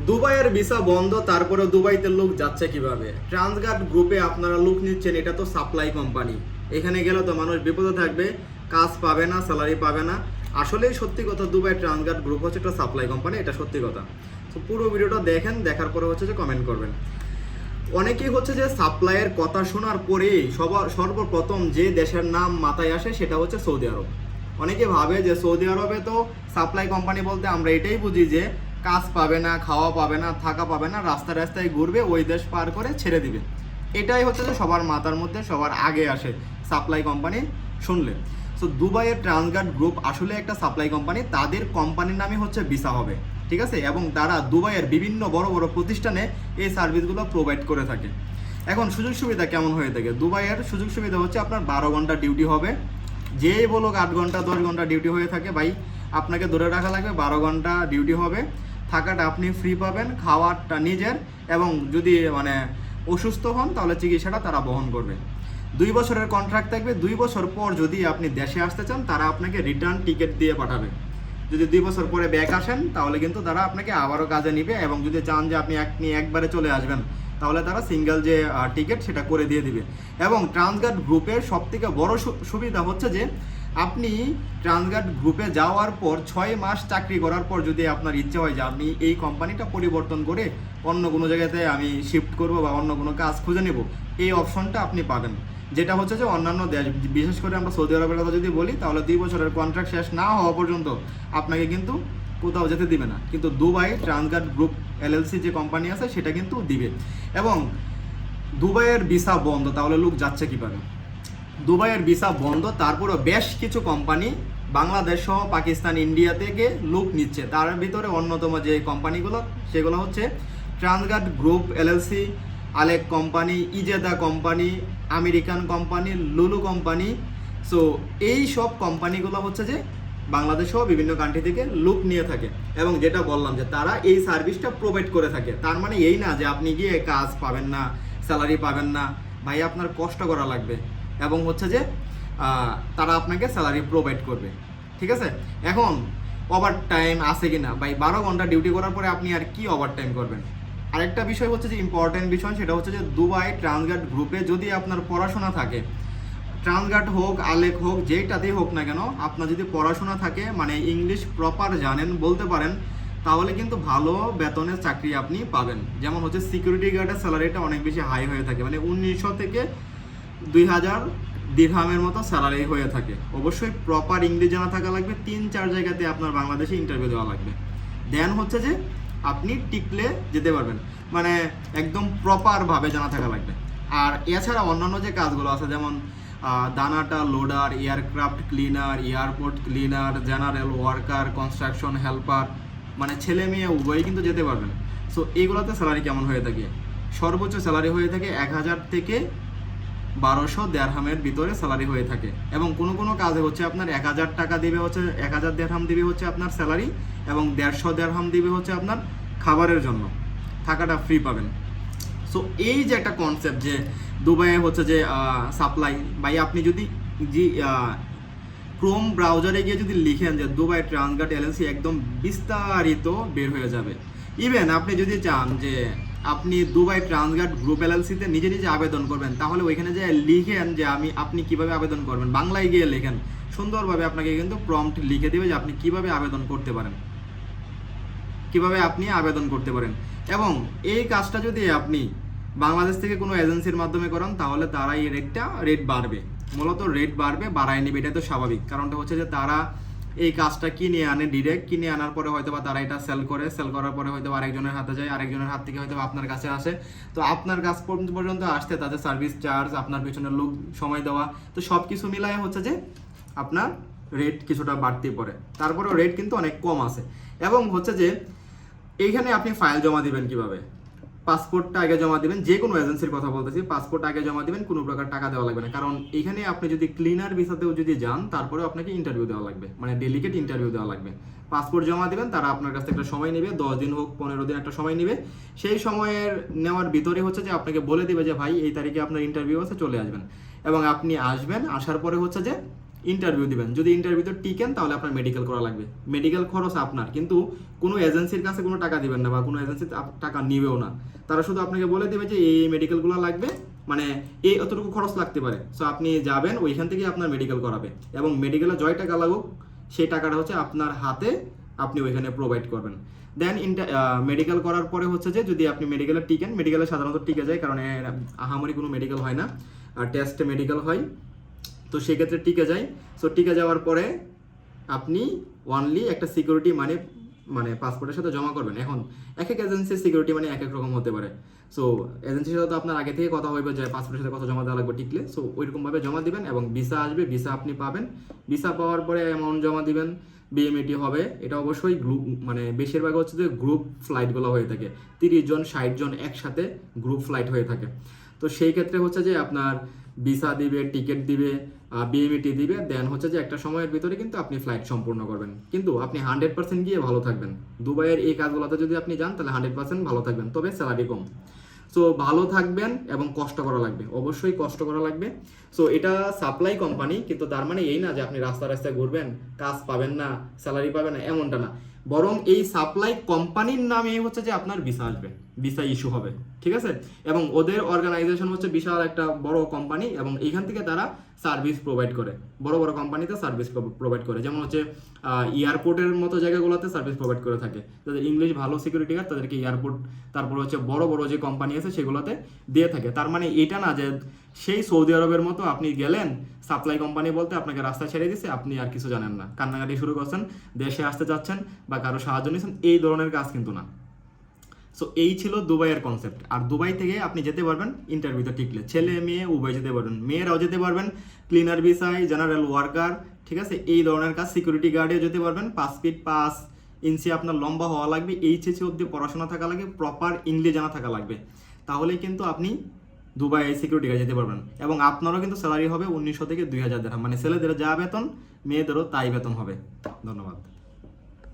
দুবাইয়ের ভিসা বন্ধ, তারপরে দুবাইতে লোক যাচ্ছে কিভাবে? ট্রান্সগার্ড গ্রুপে আপনারা লোক নিচ্ছেন, এটা তো সাপ্লাই কোম্পানি। এখানে গেলে তো মানুষ বিপদে থাকবে, কাজ পাবে না, স্যালারি পাবে না। আসলেই সত্যি কথা, দুবাই ট্রান্সগার্ড গ্রুপ হচ্ছে একটা সাপ্লাই কোম্পানি, এটা সত্যি কথা। তো পুরো ভিডিওটা দেখেন, দেখার পরে হচ্ছে যে কমেন্ট করবেন। অনেকেই হচ্ছে যে সাপ্লাইয়ের কথা শোনার পরেই সর্বপ্রথম যে দেশের নাম মাথায় আসে সেটা হচ্ছে সৌদি আরব। অনেকে ভাবে যে সৌদি আরবে তো সাপ্লাই কোম্পানি বলতে আমরা এটাই বুঝি যে কাজ পাবে না, খাওয়া পাবে না, থাকা পাবে না, রাস্তায় রাস্তায় ঘুরবে, ওই দেশ পার করে ছেড়ে দিবে। এটাই হচ্ছে যে সবার মাথার মধ্যে সবার আগে আসে সাপ্লাই কোম্পানি শুনলে। সো দুবাইয়ের ট্রান্সগার্ড গ্রুপ আসলে একটা সাপ্লাই কোম্পানি, তাদের কোম্পানির নামই হচ্ছে ভিসা হবে, ঠিক আছে? এবং তারা দুবাইয়ের বিভিন্ন বড় বড় প্রতিষ্ঠানে এই সার্ভিসগুলো প্রোভাইড করে থাকে। এখন সুযোগ সুবিধা কেমন হয়ে থাকে? দুবাইয়ের সুযোগ সুবিধা হচ্ছে আপনার 12 ঘন্টা ডিউটি হবে। যেই বলুক 8 ঘন্টা 10 ঘন্টা ডিউটি হয়ে থাকে, ভাই আপনাকে ধরে রাখা লাগবে 12 ঘন্টা ডিউটি হবে। থাকাটা আপনি ফ্রি পাবেন, খাওয়াটা নিজের, এবং যদি অসুস্থ হন তাহলে চিকিৎসাটা তারা বহন করবে। 2 বছরের কন্ট্রাক্ট থাকবে। 2 বছর পর যদি আপনি দেশে আসতে চান, তারা আপনাকে রিটার্ন টিকিট দিয়ে পাঠাবে। যদি 2 বছর পরে ব্যাক আসেন তাহলে কিন্তু তারা আপনাকে আবারও কাজে নিবে, এবং যদি চান যে আপনি একবারে চলে আসবেন তাহলে তারা সিঙ্গেল যে টিকিট সেটা করে দিয়ে দিবে। এবং ট্রান্সগার্ড গ্রুপের সবথেকে বড় সুবিধা হচ্ছে যে আপনি ট্রান্সগার্ড গ্রুপে যাওয়ার পর 6 মাস চাকরি করার পর যদি আপনার ইচ্ছে হয় যে আপনি এই কোম্পানিটা পরিবর্তন করে অন্য কোনো জায়গাতে আমি শিফট করব বা অন্য কোনো কাজ খুঁজে নেব, এই অপশনটা আপনি পাবেন। যেটা হচ্ছে যে অন্যান্য দেশ, বিশেষ করে আমরা সৌদি আরবের কথা যদি বলি, তাহলে 2 বছরের কন্ট্রাক্ট শেষ না হওয়া পর্যন্ত আপনাকে কিন্তু কোথাও যেতে দিবে না। কিন্তু দুবাই ট্রান্সগার্ড গ্রুপ এলএলসি যে কোম্পানি আছে সেটা কিন্তু দিবে। এবং দুবাইয়ের ভিসা বন্ধ, তাহলে লোক যাচ্ছে কীভাবে? দুবাইয়ের ভিসা বন্ধ, তারপরেও বেশ কিছু কোম্পানি বাংলাদেশ সহ পাকিস্তান, ইন্ডিয়া থেকে লোক নিচ্ছে। তার ভিতরে অন্যতম যে কোম্পানিগুলো সেগুলো হচ্ছে Transguard group LLC, Alec company, Ejada company, American company, Lulu company. So এই সব কোম্পানিগুলো হচ্ছে যে বাংলাদেশ সহ বিভিন্ন কান্ট্রি থেকে লোক নিয়ে থাকে। এবং যেটা বললাম যে তারা এই সার্ভিসটা প্রোভাইড করে থাকে, তার মানে এই না যে আপনি গিয়ে কাজ পাবেন না, স্যালারি পাবেন না। ভাই আপনার কষ্ট করা লাগবে, এবং হচ্ছে যে তারা আপনাকে স্যালারি প্রোভাইড করবে, ঠিক আছে? এখন ওভার টাইম আছে কি না? ভাই 12 ঘন্টা ডিউটি করার পরে আপনি আর কি ওভার টাইম করবেন? আরেকটা বিষয় হচ্ছে যে ইম্পর্টেন্ট বিষয়, সেটা হচ্ছে যে দুবাই ট্রান্সগার্ড গ্রুপে যদি আপনার পড়াশোনা থাকে, ট্রান্সগার্ড হোক, আলেক হোক, যেটাতেই হোক না কেন, আপনার যদি পড়াশোনা থাকে, ইংলিশ প্রপার জানেন, বলতে পারেন, তাহলে কিন্তু ভালো বেতনের চাকরি আপনি পাবেন। যেমন হচ্ছে সিকিউরিটি গার্ডের স্যালারিটা অনেক বেশি হাই হয়ে থাকে, 1900 থেকে 2000 দিরহামের মতো স্যালারি হয়ে থাকে। অবশ্যই প্রপার ইংলিশ জানা থাকা লাগবে। 3-4 জায়গাতে আপনার বাংলাদেশে ইন্টারভিউ দেওয়া লাগবে, দেন হচ্ছে যে আপনি টিকলে যেতে পারবেন। একদম প্রপারভাবে জানা থাকা লাগবে। আর এছাড়া অন্যান্য যে কাজগুলো আছে, যেমন দানাটা loader, aircraft cleaner, airport cleaner, general worker, construction helper, ছেলে মেয়ে উভয়ই কিন্তু যেতে পারবেন। সো এইগুলোতে স্যালারি কেমন হয়ে থাকে? সর্বোচ্চ স্যালারি হয়ে থাকে 1000 থেকে 1200 দেরহামের ভিতরে স্যালারি হয়ে থাকে। এবং কোনো কোনো কাজে হচ্ছে আপনার 1000 টাকা দিবে, হচ্ছে 1000 দেরহাম দিবে হচ্ছে আপনার স্যালারি, এবং 150 দেরহাম দিবে হচ্ছে আপনার খাবারের জন্য, থাকাটা ফ্রি পাবেন। সো এই যে একটা কনসেপ্ট যে দুবাইয়ে হচ্ছে যে সাপ্লাই, ভাই আপনি যদি ক্রোম ব্রাউজারে গিয়ে যদি লিখেন যে দুবাই ট্রান্সগার্ড এলএলসি, একদম বিস্তারিত বের হয়ে যাবে। ইভেন আপনি যদি চান যে আপনি দুবাই ট্রান্সগার্ড গ্রুপ এলএলসিতে নিজে নিজে আবেদন করবেন, তাহলে ওইখানে যে লিখেন যে আপনি কিভাবে আবেদন করবেন, বাংলায় গিয়ে লেখেন, সুন্দরভাবে আপনাকে কিন্তু প্রম্পট লিখে দেবে যে আপনি কিভাবে আবেদন করতে পারেন, কিভাবে আপনি আবেদন করতে পারেন। এবং এই কাজটা যদি আপনি বাংলাদেশ থেকে কোনো এজেন্সির মাধ্যমে করান, তাহলে তারা এই রেট বাড়বে, মূলত রেট বাড়বে, বাড়ায় নেবে। এটা তো স্বাভাবিক, কারণটা হচ্ছে যে তারা এই কাজটা কিনে আনে, ডিরেক্ট কিনে আনার পরে হয়তো বা তারা এটা সেল করে, সেল করার পরে হয়তো আরেকজনের হাতে যায়, আরেকজনের হাত থেকে হয়তো আপনার কাছে আসে। তো আপনার কাছ পর্যন্ত আসতে তাদের সার্ভিস চার্জ, আপনার পেছনের লোক সময় দেওয়া, তো সব কিছু মিলায় হচ্ছে যে আপনার রেট কিছুটা বাড়তে পড়ে। তারপরেও রেট কিন্তু অনেক কম আছে। এবং হচ্ছে যে এইখানে আপনি ফাইল জমা দিবেন কিভাবে? পাসপোর্টটা আগে জমা দিবেন, যে কোনো এজেন্সির কথা বলতেছি, পাসপোর্ট আগে জমা দিবেন, কোনো প্রকার টাকা দেওয়া লাগবে না। কারণ এখানে আপনি যদি ক্লিনার ভিসাতেও যদি যান, তারপরে আপনাকে ইন্টারভিউ দেওয়া লাগবে, ডেলিগেট ইন্টারভিউ দেওয়া লাগবে। পাসপোর্ট জমা দিবেন, তারা আপনার কাছ থেকে একটা সময় নেবে, 10 দিন হোক 15 দিন একটা সময় নেবে। সেই সময়ের নেওয়ার ভিতরে হচ্ছে যে আপনাকে বলে দিবে যে ভাই এই তারিখে আপনার ইন্টারভিউ আছে, চলে আসবেন। এবং আপনি আসবেন, আসার পরে হচ্ছে যে ইন্টারভিউ দিবেন। যদি ইন্টারভিউতে টিকেন তাহলে আপনার মেডিকেল করা লাগবে, মেডিকেল খরচ আপনার, কিন্তু কোনো এজেন্সির কাছে কোনো টাকা দিবেন না বা কোনো এজেন্সি টাকা নিবেও না। তারা শুধু আপনাকে বলে দেবে যে এই মেডিকেলগুলো লাগবে, মানে এই অতটুকু খরচ লাগতে পারে, সো আপনি যাবেন ওইখান থেকে আপনার মেডিকেল করাবে, এবং মেডিকেলে জয় টাকা লাগুক সেই টাকাটা হচ্ছে আপনার হাতে আপনি ওইখানে প্রোভাইড করবেন। দেন মেডিকেল করার পরে হচ্ছে যে যদি আপনি মেডিকেলে টিকেন, মেডিকেলে সাধারণত টিকে যায়, কারণ আহামরি কোনো মেডিকেল হয় না, আর টেস্টে মেডিকেল হয়, তো সেক্ষেত্রে টিকে যায়। সো টিকে যাওয়ার পরে আপনি অনলি একটা সিকিউরিটি মানে পাসপোর্টের সাথে জমা করবেন। এখন এক এক এজেন্সির সিকিউরিটি মানে এক এক রকম হতে পারে। সো এজেন্সির সাথে তো আপনার আগে থেকে কথা হইবে যে পাসপোর্টের সাথে কত জমা দেওয়া লাগবে টিকলে, সো ওইরকমভাবে জমা দিবেন এবং ভিসা আসবে, ভিসা আপনি পাবেন, ভিসা পাওয়ার পরে অ্যামাউন্ট জমা দিবেন, বিএমইটি হবে। এটা অবশ্যই গ্রুপ, মানে বেশিরভাগ হচ্ছে যে গ্রুপ ফ্লাইটগুলো হয়ে থাকে, 30 জন 60 জন একসাথে গ্রুপ ফ্লাইট হয়ে থাকে। তো সেই ক্ষেত্রে হচ্ছে যে আপনার ভিসা দিবে, টিকিট দিবে, বিএমইটি দিবে, দেন হচ্ছে যে একটা সময়ের ভিতরে কিন্তু আপনি ফ্লাইট সম্পূর্ণ করবেন, কিন্তু আপনি 100% গিয়ে ভালো থাকবেন। দুবাইয়ের এই কাজগুলোতে যদি আপনি যান তাহলে 100% ভালো থাকবেন, তবে স্যালারি কম। সো ভালো থাকবেন এবং কষ্ট করা লাগবে, অবশ্যই কষ্ট করা লাগবে। সো এটা সাপ্লাই কোম্পানি, কিন্তু তার মানে এই না যে আপনি রাস্তায় রাস্তায় ঘুরবেন, কাজ পাবেন না, স্যালারি পাবেন না, এমনটা না। বরং এই সাপ্লাই কোম্পানির নামেই হচ্ছে যে আপনার ভিসা আসবে, ভিসা ইস্যু হবে, ঠিক আছে। এবং ওদের অর্গানাইজেশন হচ্ছে বিশাল একটা বড় কোম্পানি, এবং এইখান থেকে তারা সার্ভিস প্রোভাইড করে, বড় বড় কোম্পানিতে সার্ভিস প্রোভাইড করে, যেমন হচ্ছে এয়ারপোর্টের মতো জায়গাগুলোতে সার্ভিস প্রোভাইড করে থাকে। যাদের ইংলিশ ভালো সিকিউরিটি গার্ড তাদেরকে এয়ারপোর্ট, তারপর হচ্ছে বড় বড় যে কোম্পানি আছে সেগুলোতে দিয়ে থাকে। তার মানে এটা না যে সেই সৌদি আরবের মতো আপনি গেলেন, সাপ্লাই কোম্পানি বলতে আপনাকে রাস্তা ছেড়ে দিছে, আপনি আর কিছু জানেন না, কান্নাকাটি শুরু করছেন, দেশে আসতে চাচ্ছেন বা কারো সাহায্য নিয়েছেন, এই ধরনের কাজ কিন্তু না। সো এই ছিল দুবাইয়ের কনসেপ্ট। আর দুবাই থেকে আপনি যেতে পারবেন ইন্টারভিউতে টিকলে, ছেলে মেয়ে উভয় যেতে পারবেন, মেয়েরাও যেতে পারবেন, ক্লিনার ভিসায়, জেনারেল ওয়ার্কার, ঠিক আছে, এই ধরনের কাজ, সিকিউরিটি গার্ডেও যেতে পারবেন। 5 ফিট 5 ইঞ্চি আপনার লম্বা হওয়া লাগবে, এইচএসসি অবধি পড়াশোনা থাকা লাগবে, প্রপার ইংলিশ জানা থাকা লাগবে, তাহলেই কিন্তু আপনি দুবাই সিকিউরিটি গার্ড যেতে পারবেন। এবং আপনারও কিন্তু স্যালারি হবে 1900 থেকে 2000 দিরহাম, মানে ছেলেদের যা বেতন মেয়েদেরও তাই বেতন হবে। ধন্যবাদ।